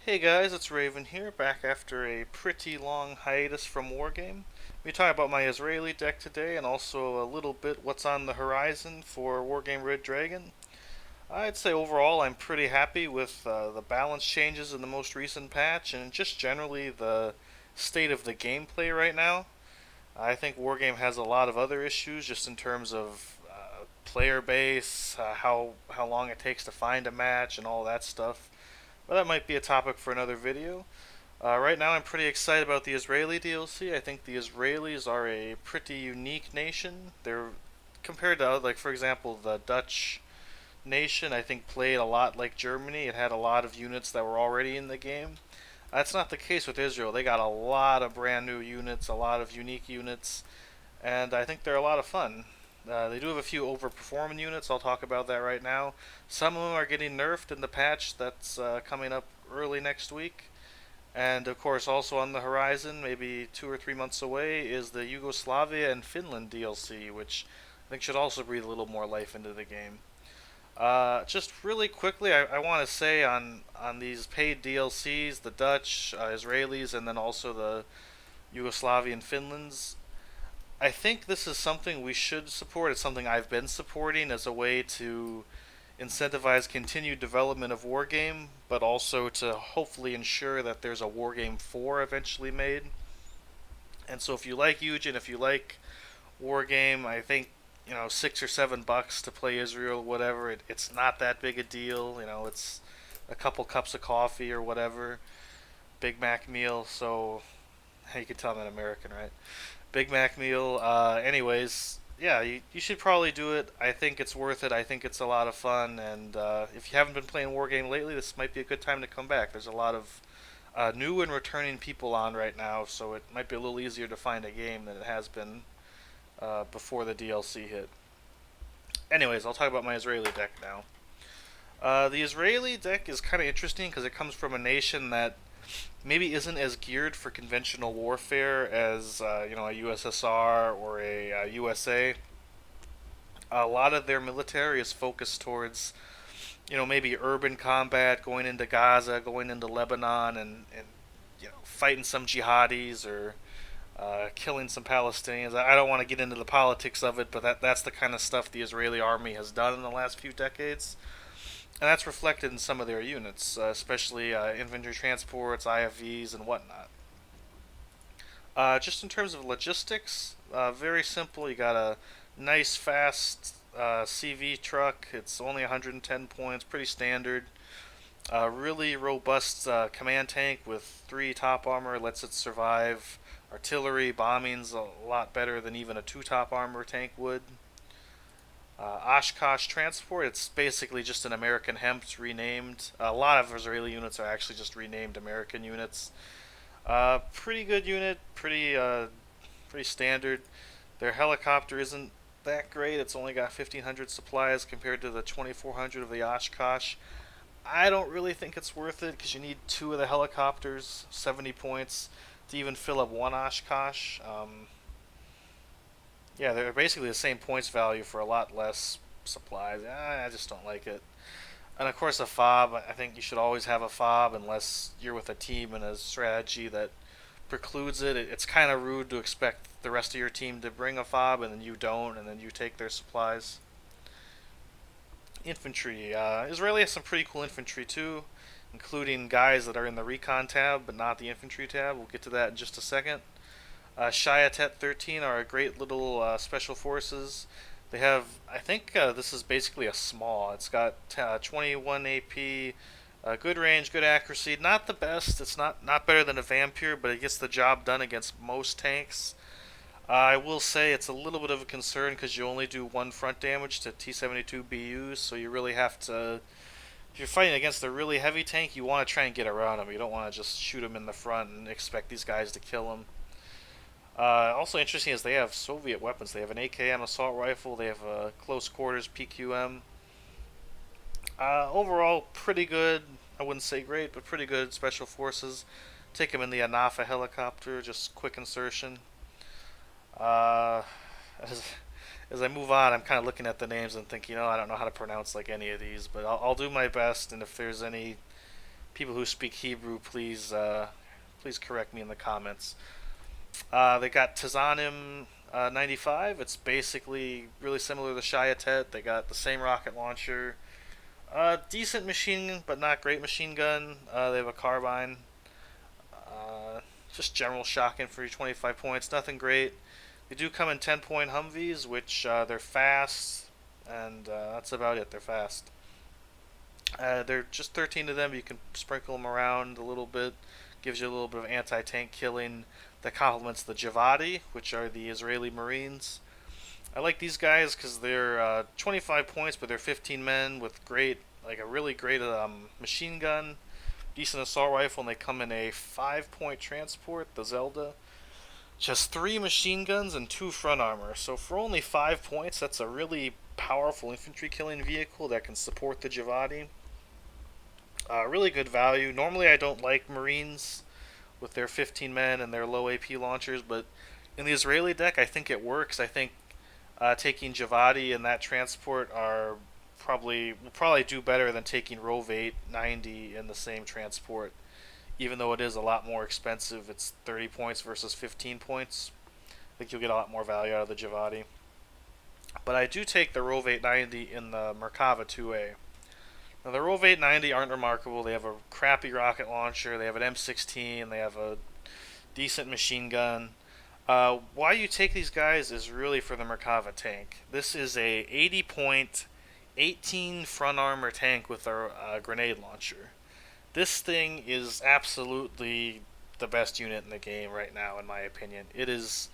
Hey guys, it's Raven here, back after a pretty long hiatus from Wargame. We talk about my Israeli deck today and also a little bit what's on the horizon for Wargame Red Dragon. I'd say overall I'm pretty happy with the balance changes in the most recent patch and just generally the state of the gameplay right now. I think Wargame has a lot of other issues just in terms of player base, how long it takes to find a match and all that stuff. But that might be a topic for another video. Right now, I'm pretty excited about the Israeli DLC. I think the Israelis are a pretty unique nation. They're compared to, like, for example, the Dutch nation. I think played a lot like Germany. It had a lot of units that were already in the game. That's not the case with Israel. They got a lot of brand new units, a lot of unique units, and I think they're a lot of fun. They do have a few overperforming units. I'll talk about that right now. Some of them are getting nerfed in the patch that's coming up early next week. And of course, also on the horizon, maybe 2 or 3 months away, is the Yugoslavia and Finland DLC, which I think should also breathe a little more life into the game. Just really quickly, I want to say on these paid DLCs, the Dutch, Israelis, and then also the Yugoslavian Finlands. I think this is something we should support. It's something I've been supporting as a way to incentivize continued development of Wargame, but also to hopefully ensure that there's a Wargame 4 eventually made. And so if you like Eugen, if you like Wargame, I think, $6 or $7 to play Israel, whatever, it's not that big a deal. It's a couple cups of coffee or whatever. Big Mac meal, so you can tell I'm an American, right? Big Mac meal. Anyways, yeah, you should probably do it. I think it's worth it. I think it's a lot of fun. And if you haven't been playing Wargame lately, this might be a good time to come back. There's a lot of new and returning people on right now, so it might be a little easier to find a game than it has been before the DLC hit. Anyways, I'll talk about my Israeli deck now. The Israeli deck is kind of interesting because it comes from a nation that maybe isn't as geared for conventional warfare as a USSR or a USA. A lot of their military is focused towards maybe urban combat, going into Gaza, going into Lebanon, and fighting some jihadis or killing some Palestinians. I don't want to get into the politics of it, but that's the kind of stuff the Israeli army has done in the last few decades. And that's reflected in some of their units, especially infantry transports, IFVs, and whatnot. Just in terms of logistics, very simple. You got a nice, fast CV truck. It's only 110 points, pretty standard. Really robust command tank with 3 top armor, lets it survive artillery, bombing's a lot better than even a 2 top armor tank would. Oshkosh Transport, it's basically just an American Hempt renamed. A lot of Israeli units are actually just renamed American units. Pretty good unit, pretty standard. Their helicopter isn't that great. It's only got 1,500 supplies compared to the 2,400 of the Oshkosh. I don't really think it's worth it because you need 2 of the helicopters, 70 points, to even fill up one Oshkosh. Yeah, they're basically the same points value for a lot less supplies. I just don't like it. And of course, a fob. I think you should always have a fob unless you're with a team and a strategy that precludes it. It's kind of rude to expect the rest of your team to bring a fob and then you don't, and then you take their supplies. Infantry. Israeli has some pretty cool infantry too, including guys that are in the Recon tab but not the infantry tab. We'll get to that in just a second. Shayatet 13 are a great little special forces. They have, I think this is basically a small. It's got 21 AP, good range, good accuracy. Not the best. It's not better than a Vampire, but it gets the job done against most tanks. I will say it's a little bit of a concern because you only do 1 front damage to T-72 BUs, so you really have to. If you're fighting against a really heavy tank, you want to try and get around them. You don't want to just shoot them in the front and expect these guys to kill them. Also interesting is they have Soviet weapons. They have an AKM assault rifle. They have a close quarters PQM. Overall, pretty good. I wouldn't say great, but pretty good special forces. Take them in the Anafa helicopter, just quick insertion. Uh, as, as I move on, I'm kind of looking at the names and thinking, I don't know how to pronounce like any of these, but I'll do my best. And if there's any People who speak Hebrew, please correct me in the comments. They got Tizanim 95. It's basically really similar to Shayatet. They got the same rocket launcher. Decent machine, but not great machine gun. They have a carbine. Just general shock infantry, 25 points. Nothing great. They do come in 10-point Humvees, which they're fast, and that's about it. They're fast. They're just 13 of them. You can sprinkle them around a little bit. Gives you a little bit of anti-tank killing that complements the Javadi, which are the Israeli Marines. I like these guys because they're 25 points, but they're 15 men with a really great machine gun, decent assault rifle, and they come in a 5-point transport, the Zelda. Just 3 machine guns and 2 front armor. So for only 5 points, that's a really powerful infantry killing vehicle that can support the Javadi. Really good value. Normally I don't like Marines with their 15 men and their low AP launchers, but in the Israeli deck I think it works. I think taking Javadi and that transport will probably do better than taking Rovate 90 in the same transport, even though it is a lot more expensive. It's 30 points versus 15 points. I think you'll get a lot more value out of the Javadi. But I do take the Rovate 90 in the Merkava 2A. Now the Rovate 90 aren't remarkable. They have a crappy rocket launcher, they have an M16, they have a decent machine gun. Why you take these guys is really for the Merkava tank. This is a 80 point, 18 front armor tank with a grenade launcher. This thing is absolutely the best unit in the game right now, in my opinion. It is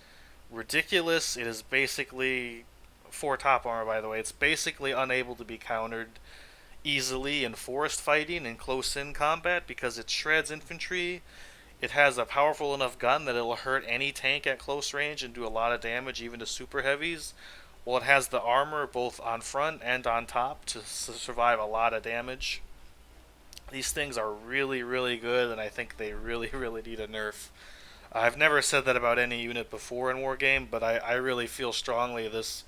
ridiculous. It is basically 4 top armor, by the way. It's basically unable to be countered easily in forest fighting and close-in combat because it shreds infantry. It has a powerful enough gun that it'll hurt any tank at close range and do a lot of damage, even to super heavies. Well, it has the armor both on front and on top to survive a lot of damage. These things are really, really good, and I think they really, really need a nerf. I've never said that about any unit before in Wargame, but I really feel strongly this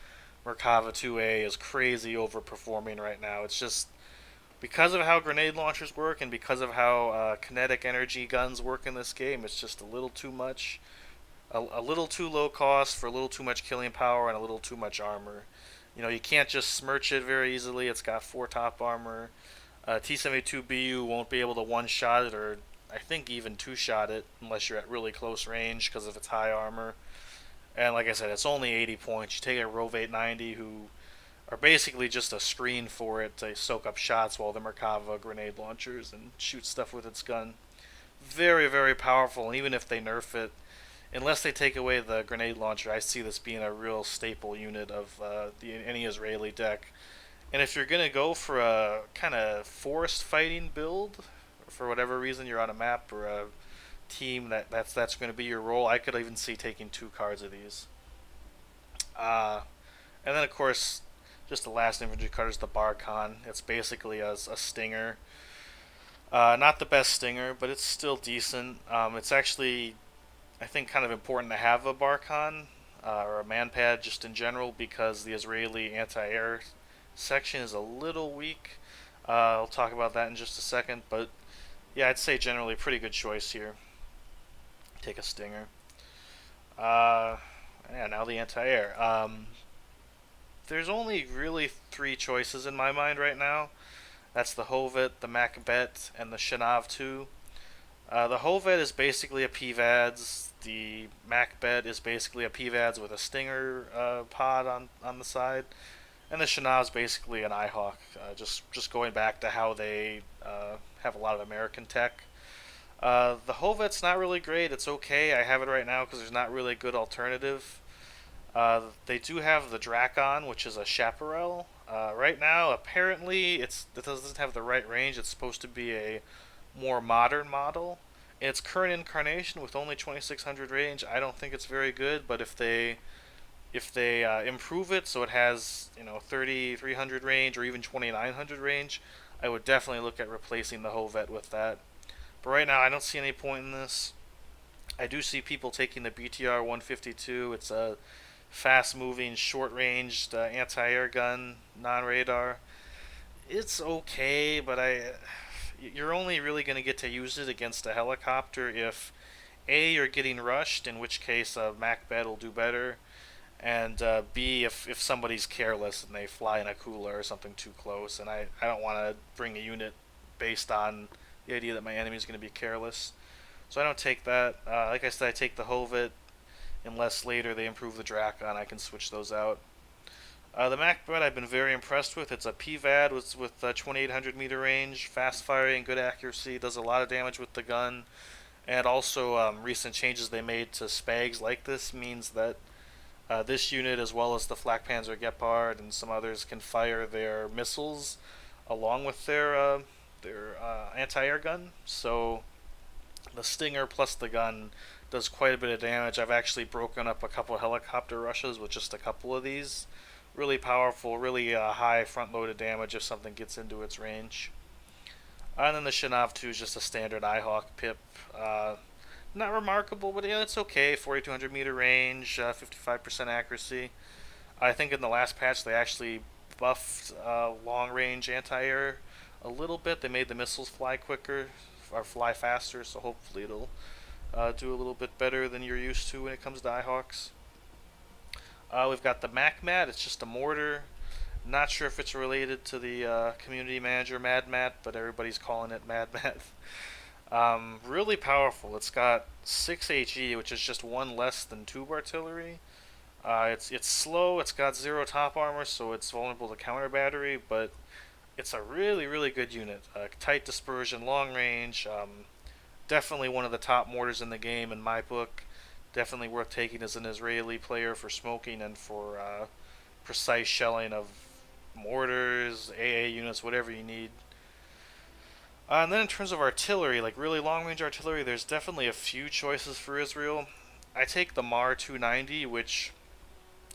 Merkava 2A is crazy overperforming right now. It's just because of how grenade launchers work and because of how kinetic energy guns work in this game, it's just a little too much. A little too low cost for a little too much killing power and a little too much armor. You can't just smirch it very easily. It's got 4 top armor. T-72BU won't be able to one-shot it, or I think even two-shot it, unless you're at really close range because of its high armor. And like I said, it's only 80 points. You take a Rovate 90, who are basically just a screen for it to soak up shots while the Merkava grenade launchers and shoot stuff with its gun. Very, very powerful, and even if they nerf it, unless they take away the grenade launcher, I see this being a real staple unit of any Israeli deck. And if you're going to go for a kind of forest fighting build, for whatever reason you're on a map or a team that's going to be your role, I could even see taking 2 cards of these. And then, of course, just the last infantry card is the Barkhan. It's basically a stinger. Not the best stinger, but it's still decent. It's actually, I think, kind of important to have a Barkhan or a manpad just in general because the Israeli anti-air section is a little weak. I'll talk about that in just a second, but yeah, I'd say generally pretty good choice here. Take a stinger. Yeah, now the anti-air. There's only really 3 choices in my mind right now. That's the Hovet, the Macbeth, and the Shanav 2. The Hovet is basically a PVADS. The Macbeth is basically a PVADS with a Stinger pod on the side. And the Shanav is basically an Eyehawk. Just going back to how they have a lot of American tech. The Hovet's not really great. It's okay. I have it right now because there's not really a good alternative. They do have the Drakon, which is a Chaparral. Right now, apparently, it doesn't have the right range. It's supposed to be a more modern model. In its current incarnation, with only 2600 range, I don't think it's very good. But if they improve it so it has 3300 range or even 2900 range, I would definitely look at replacing the Hovet with that. But right now, I don't see any point in this. I do see people taking the BTR 152. It's a fast-moving, short-ranged anti-air gun, non-radar. It's okay, but you're only really going to get to use it against a helicopter if A, you're getting rushed, in which case a Macbeth will do better, and B, if somebody's careless and they fly in a cooler or something too close, and I don't want to bring a unit based on the idea that my enemy is going to be careless. So I don't take that. Like I said, I take the Hovet, unless later they improve the Drakon, I can switch those out. The Macbeth I've been very impressed with. It's a PVAD with 2,800 meter range, fast firing, good accuracy, does a lot of damage with the gun, and also recent changes they made to Spags like this means that this unit, as well as the Flak Panzer Gepard and some others, can fire their missiles along with their anti-air gun. So the Stinger plus the gun does quite a bit of damage. I've actually broken up a couple helicopter rushes with just a couple of these. Really powerful, really high front-loaded damage if something gets into its range. And then the Shanav 2 is just a standard Eyehawk pip. Not remarkable, but yeah, it's okay. 4,200 meter range, 55% accuracy. I think in the last patch they actually buffed long range anti-air a little bit. They made the missiles fly quicker or fly faster, so hopefully it'll do a little bit better than you're used to when it comes to Eyehawks. We've got the MacMat. It's just a mortar. Not sure if it's related to the community manager Mad Mat, but everybody's calling it Mad Mat. Really powerful. It's got 6 HE, which is just one less than tube artillery. It's slow. It's got 0 top armor, so it's vulnerable to counter battery. But it's a really good unit. Tight dispersion, long range. Definitely one of the top mortars in the game in my book. Definitely worth taking as an Israeli player for smoking and for precise shelling of mortars, AA units, whatever you need. And then in terms of artillery, like really long-range artillery, there's definitely a few choices for Israel. I take the Mar 290, which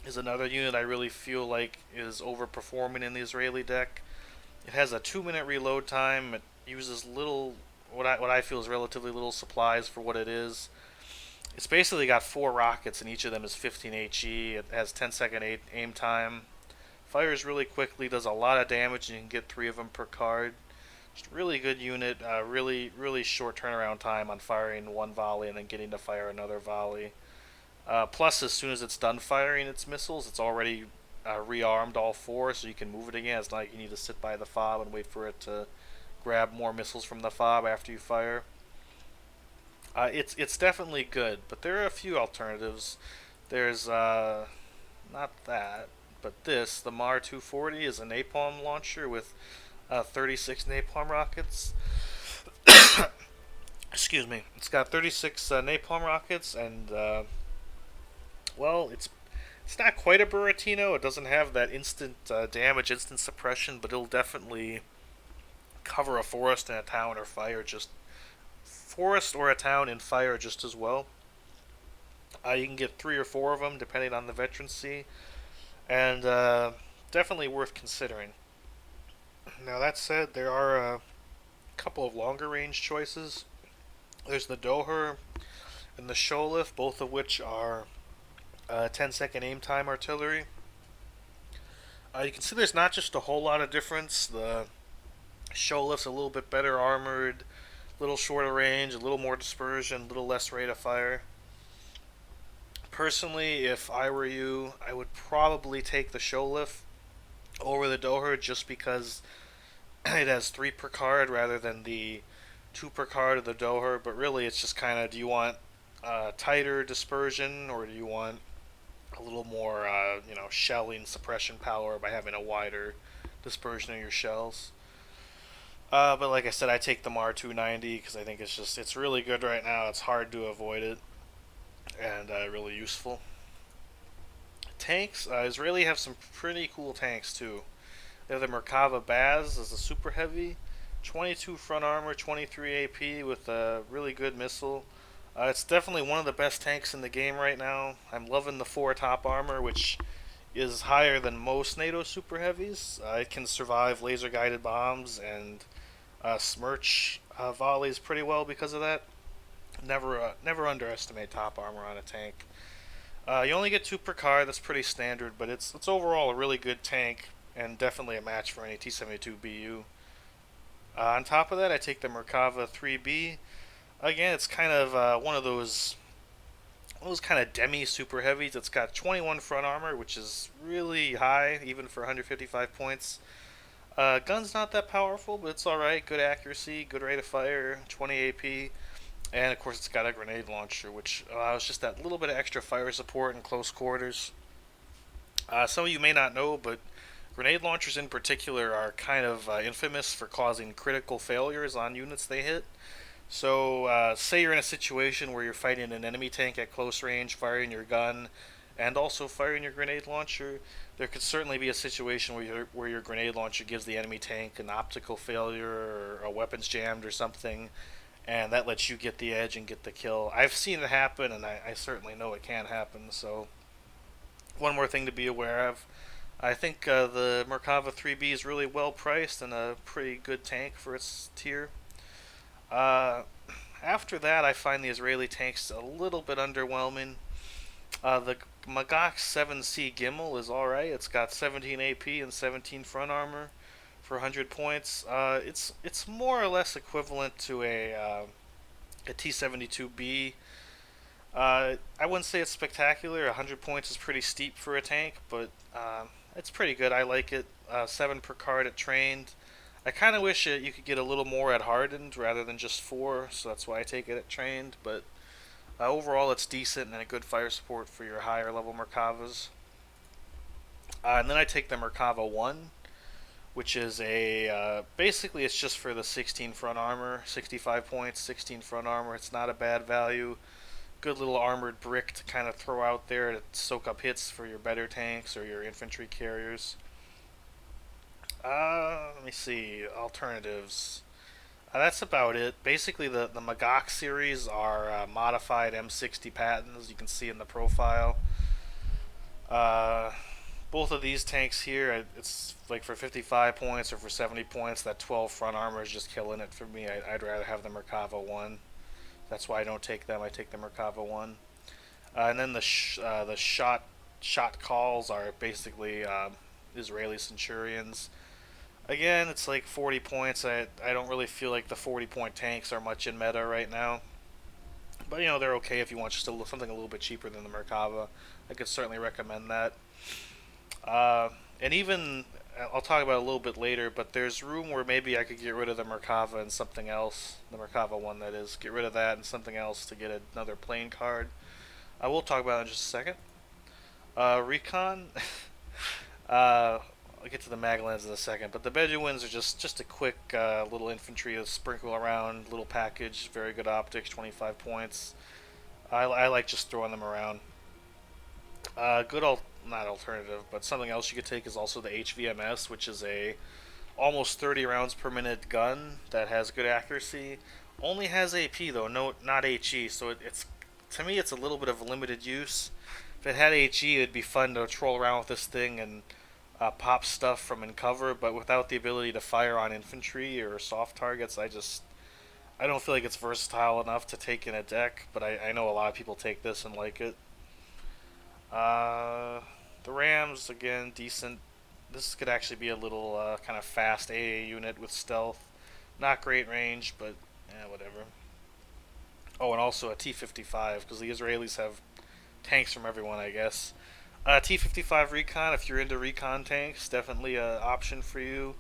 is another unit I really feel like is overperforming in the Israeli deck. It has a 2-minute reload time. It uses little, what I feel is relatively little supplies for what it is. It's basically got 4 rockets, and each of them is 15 HE. It has 10-second aim time. Fires really quickly, does a lot of damage, and you can get 3 of them per card. Just a really good unit, really short turnaround time on firing one volley and then getting to fire another volley. Plus, as soon as it's done firing its missiles, it's already rearmed all 4, so you can move it again. It's not like you need to sit by the fob and wait for it to grab more missiles from the fob after you fire. It's definitely good, but there are a few alternatives. There's not that, but this, the Mar 240, is a napalm launcher with 36 napalm rockets. Excuse me. It's got 36 napalm rockets, and well, it's not quite a Buratino. It doesn't have that instant damage, instant suppression, but it'll definitely cover a forest and a town or fire just forest or a town in fire just as well. You can get 3 or 4 of them depending on the veterancy, and definitely worth considering. Now that said, there are a couple of longer range choices. There's the Doher and the Sholif, both of which are 10-second aim time artillery. You can see there's not just a whole lot of difference. The Sholif's a little bit better armored, a little shorter range, a little more dispersion, a little less rate of fire. Personally, if I were you, I would probably take the Sholif over the Doher just because it has 3 per card rather than the 2 per card of the Doher. But really, it's just kind of, do you want tighter dispersion, or do you want a little more, shelling suppression power by having a wider dispersion of your shells? But like I said, I take the Mar 290 because I think it's really good right now. It's hard to avoid it, and really useful. Tanks, Israeli have some pretty cool tanks too. They have the Merkava Baz as a super heavy, 22 front armor, 23 AP with a really good missile. It's definitely one of the best tanks in the game right now. I'm loving the 4 top armor, which is higher than most NATO super heavies. It can survive laser guided bombs and smirch volleys pretty well because of that. Never underestimate top armor on a tank. You only get 2 per card. That's pretty standard, but it's overall a really good tank and definitely a match for any T-72 BU. On top of that, I take the Merkava 3B. Again, it's kind of one of those kind of demi super heavies. It's got 21 front armor, which is really high, even for 155 points. Gun's not that powerful, but it's alright. Good accuracy, good rate of fire, 20 AP. And of course, it's got a grenade launcher, which allows just that little bit of extra fire support in close quarters. Some of you may not know, but grenade launchers in particular are kind of infamous for causing critical failures on units they hit. So, say you're in a situation where you're fighting an enemy tank at close range, firing your gun, and also firing your grenade launcher. There could certainly be a situation where your grenade launcher gives the enemy tank an optical failure or a weapons jammed or something, and that lets you get the edge and get the kill. I've seen it happen, and I certainly know it can happen. So, one more thing to be aware of. I think the Merkava 3B is really well priced and a pretty good tank for its tier. Uh, After that, I find the Israeli tanks a little bit underwhelming. The Magach 7C Gimel is alright. It's got 17 AP and 17 front armor for 100 points. It's more or less equivalent to a T-72B. I wouldn't say it's spectacular. 100 points is pretty steep for a tank, but it's pretty good. I like it. 7 per card at trained. I kind of wish you could get a little more at hardened rather than just 4, so that's why I take it at trained. But overall, it's decent and a good fire support for your higher level Merkavas. And then I take the Merkava 1, which is basically it's just for the 16 front armor, 65 points, 16 front armor. It's not a bad value. Good little armored brick to kind of throw out there to soak up hits for your better tanks or your infantry carriers. Let me see. Alternatives. That's about it. Basically, the Magach series are modified M60 patents. You can see in the profile. Uh, Both of these tanks here, it's like for 55 points or for 70 points. That 12 front armor is just killing it for me. I'd rather have the Merkava 1. That's why I don't take them. I take the Merkava 1. And then the shot calls are basically Israeli Centurions. Again, it's like 40 points. I don't really feel like the 40-point tanks are much in meta right now. But, they're okay if you want just something a little bit cheaper than the Merkava. I could certainly recommend that. And even, I'll talk about it a little bit later, but there's room where maybe I could get rid of the Merkava and something else. The Merkava 1, that is. Get rid of that and something else to get another plane card. I will talk about it in just a second. Recon. I'll get to the Maglans in a second, but the Bedouins are just a quick little infantry to sprinkle around, little package, very good optics, 25 points. I like just throwing them around. Not alternative, but something else you could take is also the HVMS, which is a almost 30 rounds per minute gun that has good accuracy. Only has AP though, no, not HE. So it's to me it's a little bit of limited use. If it had HE, it'd be fun to troll around with this thing and pop stuff from in cover. But without the ability to fire on infantry or soft targets, I don't feel like it's versatile enough to take in a deck. But I know a lot of people take this and like it. The Rams, again, decent. This could actually be a little kind of fast AA unit with stealth. Not great range, but whatever. Oh, and also a T-55, because the Israelis have tanks from everyone, I guess. T-55 Recon, if you're into Recon tanks, definitely an option for you.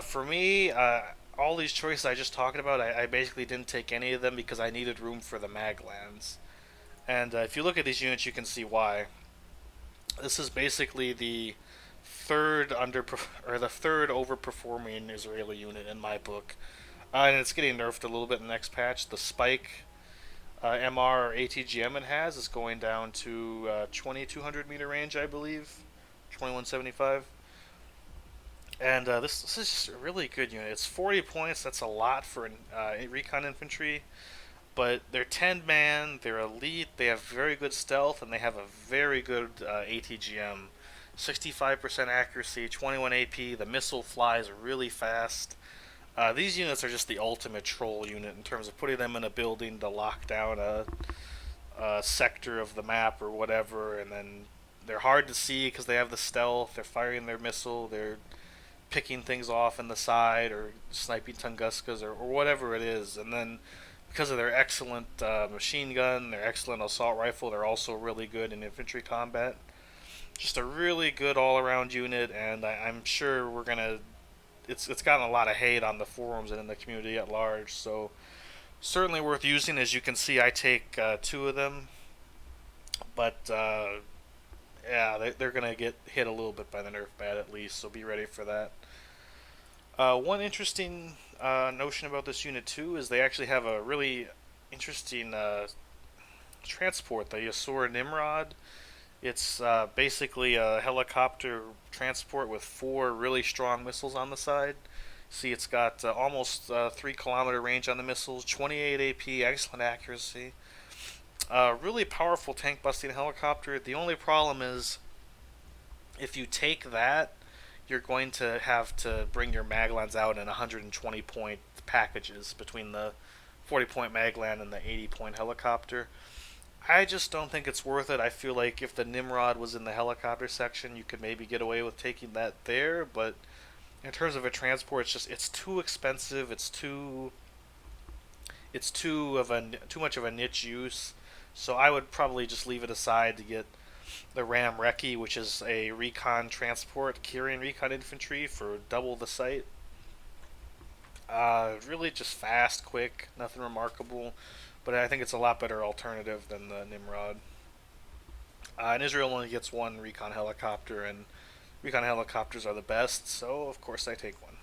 For me, all these choices I just talked about, I basically didn't take any of them because I needed room for the Maglans. And if you look at these units, you can see why. This is basically the third overperforming Israeli unit in my book, and it's getting nerfed a little bit in the next patch. The Spike MR or ATGM it has is going down to 2200 meter range, I believe, 2175. And this is just a really good unit. It's 40 points. That's a lot for recon infantry. But they're 10 man, they're elite, they have very good stealth, and they have a very good ATGM. 65% accuracy, 21 AP, the missile flies really fast. These units are just the ultimate troll unit in terms of putting them in a building to lock down a sector of the map or whatever, and then they're hard to see because they have the stealth, they're firing their missile, they're picking things off in the side or sniping Tunguskas or whatever it is. And then because of their excellent machine gun, their excellent assault rifle, they're also really good in infantry combat. Just a really good all-around unit, and I'm sure we're gonna. It's gotten a lot of hate on the forums and in the community at large, so certainly worth using. As you can see, I take two of them, but yeah, they're gonna get hit a little bit by the nerf bat at least, so be ready for that. One interesting notion about this unit too is they actually have a really interesting transport, the Yasur Nimrod. It's basically a helicopter transport with four really strong missiles on the side. See, it's got almost 3 kilometer range on the missiles, 28 AP, excellent accuracy. Really powerful tank busting helicopter. The only problem is if you take that, you're going to have to bring your maglans out in 120 point packages between the 40 point maglan and the 80 point helicopter. I just don't think it's worth it. I feel like if the Nimrod was in the helicopter section, you could maybe get away with taking that there, but in terms of a transport, it's too expensive. It's too much of a niche use. So I would probably just leave it aside to get the Ram Recce, which is a Recon transport carrying Recon infantry for double the site. Really just fast, quick, nothing remarkable, but I think it's a lot better alternative than the Nimrod. And Israel only gets one Recon helicopter, and Recon helicopters are the best, so of course I take one.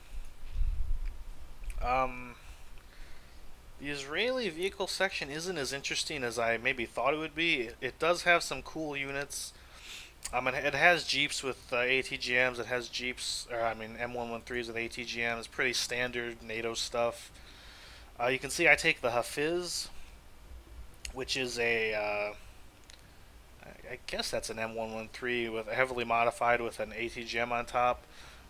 The Israeli vehicle section isn't as interesting as I maybe thought it would be. It does have some cool units. It has Jeeps with ATGMs. It has Jeeps, or I mean M113s with ATGMs. Pretty standard NATO stuff. You can see I take the Hafiz, which is I guess that's an M113 with heavily modified with an ATGM on top.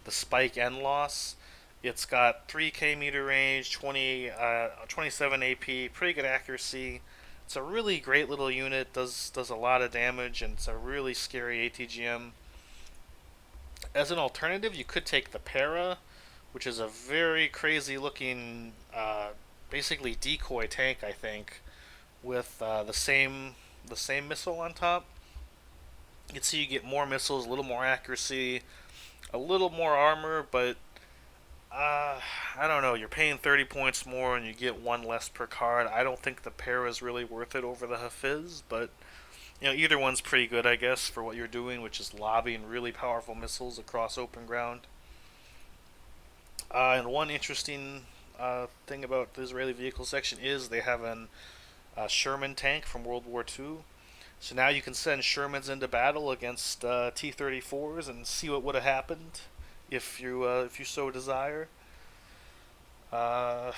The Spike NLOS. It's got 3K meter range, 27 AP, pretty good accuracy. It's a really great little unit. Does a lot of damage, and it's a really scary ATGM. As an alternative, you could take the Para, which is a very crazy looking, basically decoy tank, I think, with the same missile on top. You can see you get more missiles, a little more accuracy, a little more armor, but I don't know. You're paying 30 points more and you get one less per card. I don't think the Para is really worth it over the Hafiz, but either one's pretty good, I guess, for what you're doing, which is lobbing really powerful missiles across open ground. And one interesting thing about the Israeli vehicle section is they have an Sherman tank from World War II. So now you can send Shermans into battle against T-34s and see what would have happened if you so desire. Uh,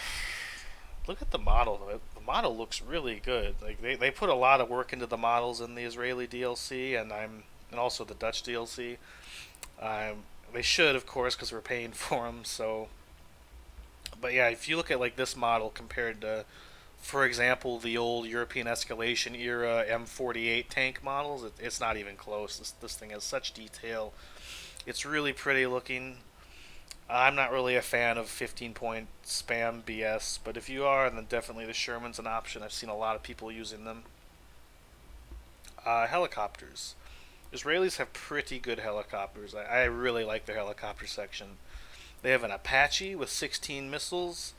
Look at the model. The model looks really good. Like they put a lot of work into the models in the Israeli DLC and also the Dutch DLC. They should, of course, because we're paying for them. So, but yeah, if you look at like this model compared to, for example, the old European escalation era M48 tank models, it's not even close. This thing has such detail. It's really pretty looking. I'm not really a fan of 15 point spam BS, but if you are, then definitely the Sherman's an option. I've seen a lot of people using them. Helicopters. Israelis have pretty good helicopters. I really like their helicopter section. They have an Apache with 16 missiles.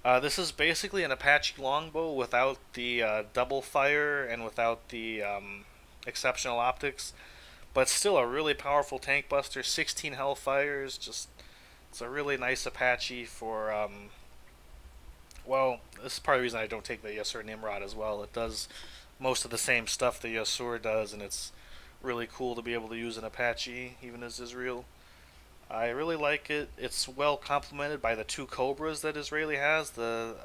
This is basically an Apache longbow without the double fire and without the exceptional optics, but still a really powerful tank buster. 16 Hellfires. Just it's a really nice Apache for well, this is part of the reason I don't take the Yasur Nimrod as well. It does most of the same stuff the Yasur does, and it's really cool to be able to use an Apache even as Israel. I really like it. It's well complemented by the two Cobras that Israeli has, the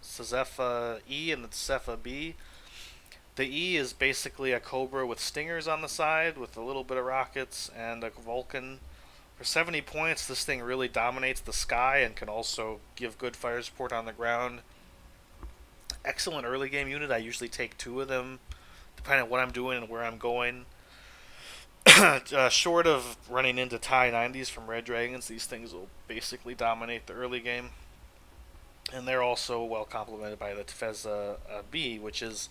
Sezefa E and the Sezefa B. The E is basically a Cobra with stingers on the side with a little bit of rockets and a Vulcan. For 70 points, this thing really dominates the sky and can also give good fire support on the ground. Excellent early game unit. I usually take two of them, depending on what I'm doing and where I'm going. Short of running into TIE 90s from Red Dragons, these things will basically dominate the early game. And they're also well complemented by the Tefeza B, which is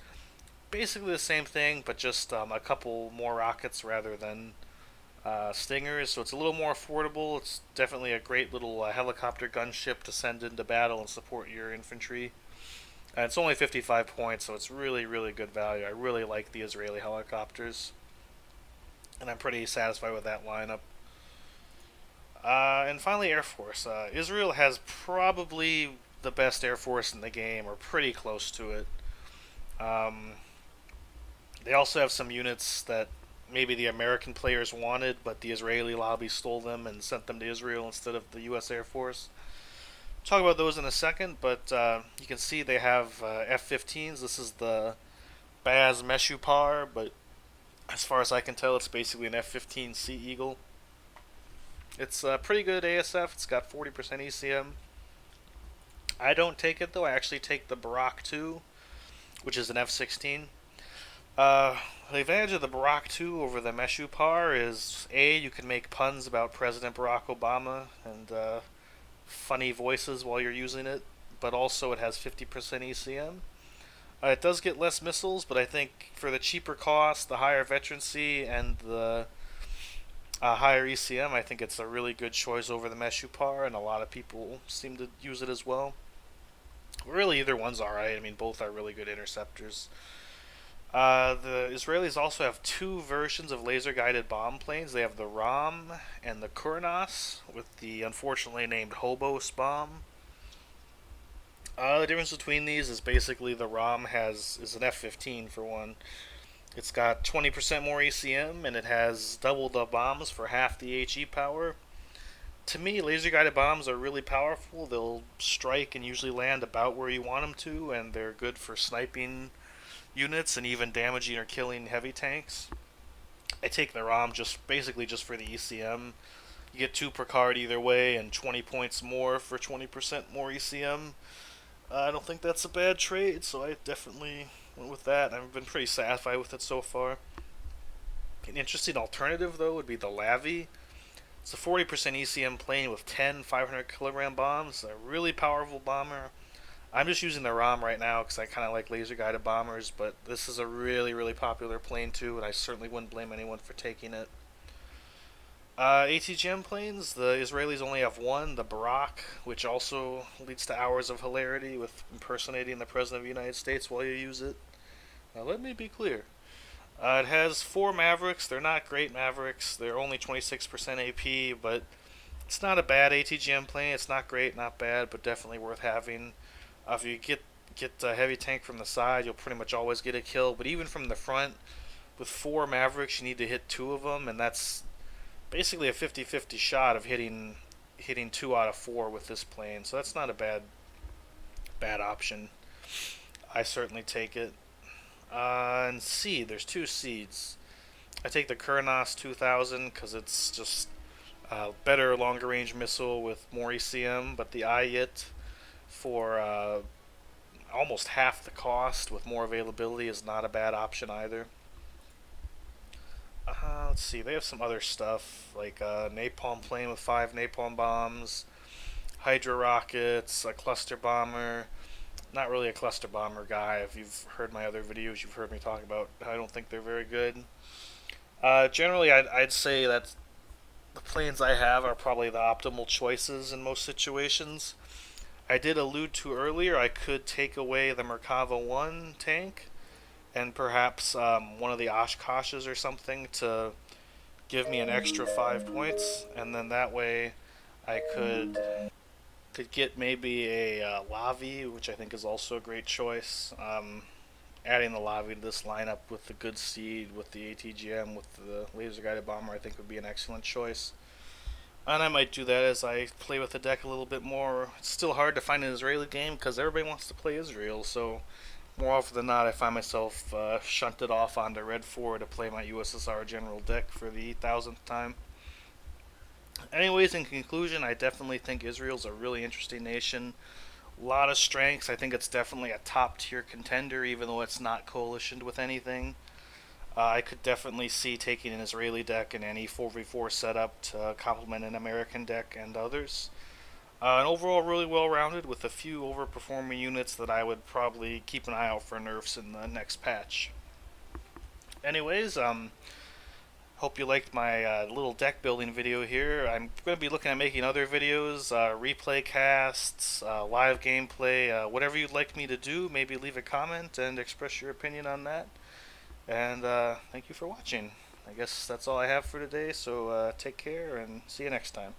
basically the same thing, but just a couple more rockets rather than Stingers. So it's a little more affordable. It's definitely a great little helicopter gunship to send into battle and support your infantry. And it's only 55 points, so it's really, really good value. I really like the Israeli helicopters, and I'm pretty satisfied with that lineup. And finally, Air Force. Israel has probably the best Air Force in the game, or pretty close to it. Um, they also have some units that maybe the American players wanted, but the Israeli lobby stole them and sent them to Israel instead of the U.S. Air Force. Talk about those in a second, but you can see they have F-15s. This is the Baz Meshupar, but as far as I can tell, it's basically an F-15 Sea Eagle. It's pretty good ASF. It's got 40% ECM. I don't take it though. I actually take the Barak 2, which is an F-16. The advantage of the Barak 2 over the Meshupar is A, you can make puns about President Barack Obama and funny voices while you're using it, but also it has 50% ECM. It does get less missiles, but I think for the cheaper cost, the higher veterancy, and the higher ECM, I think it's a really good choice over the Meshupar, and a lot of people seem to use it as well. Really, either one's alright. I mean, both are really good interceptors. The Israelis also have two versions of laser-guided bomb planes. They have the Ram and the Kurnas, with the unfortunately named Hobos bomb. The difference between these is basically the Ram is an F-15 for one. It's got 20% more ECM, and it has double the bombs for half the HE power. To me, laser-guided bombs are really powerful. They'll strike and usually land about where you want them to, and they're good for sniping units and even damaging or killing heavy tanks. I take the ROM basically just for the ECM. You get 2 per card either way, and 20 points more for 20% more ECM. I don't think that's a bad trade, so I definitely went with that. I've been pretty satisfied with it so far. An interesting alternative, though, would be the Lavi. It's a 40% ECM plane with 10 500 kilogram bombs. A really powerful bomber. I'm just using the ROM right now because I kind of like laser guided bombers, but this is a really, really popular plane too, and I certainly wouldn't blame anyone for taking it. ATGM planes, the Israelis only have one, the Barak, which also leads to hours of hilarity with impersonating the President of the United States while you use it. Now, let me be clear. It has 4 Mavericks. They're not great Mavericks. They're only 26% AP, but it's not a bad ATGM plane. It's not great, not bad, but definitely worth having. If you get a heavy tank from the side, you'll pretty much always get a kill. But even from the front, with 4 Mavericks, you need to hit 2 of them, and that's basically a 50-50 shot of hitting 2 out of 4 with this plane. So that's not a bad option. I certainly take it. And seed, there's 2 seeds. I take the Kurnas 2000 because it's just a better longer range missile with more ECM, but the Ayit for almost half the cost with more availability is not a bad option either. Let's see, they have some other stuff like a napalm plane with 5 napalm bombs, Hydra rockets, a cluster bomber. Not really a cluster bomber guy. If you've heard my other videos, you've heard me talk about I don't think they're very good. Generally, I'd say that the planes I have are probably the optimal choices in most situations. I did allude to earlier I could take away the Merkava 1 tank and perhaps one of the Oshkoshes or something to give me an extra 5 points, and then that way I could get maybe a Lavi, which I think is also a great choice. Adding the Lavi to this lineup with the good seed, with the ATGM, with the laser guided bomber, I think would be an excellent choice. And I might do that as I play with the deck a little bit more. It's still hard to find an Israeli game because everybody wants to play Israel, so more often than not I find myself shunted off onto Red 4 to play my USSR general deck for the 1000th time. Anyways, in conclusion, I definitely think Israel's a really interesting nation. A lot of strengths. I think it's definitely a top tier contender, even though it's not coalitioned with anything. I could definitely see taking an Israeli deck in any 4v4 setup to complement an American deck and others. And overall, really well rounded with a few overperforming units that I would probably keep an eye out for nerfs in the next patch. Anyways, hope you liked my little deck building video here. I'm going to be looking at making other videos, replay casts, live gameplay, whatever you'd like me to do. Maybe leave a comment and express your opinion on that. And thank you for watching. I guess that's all I have for today, so take care and see you next time.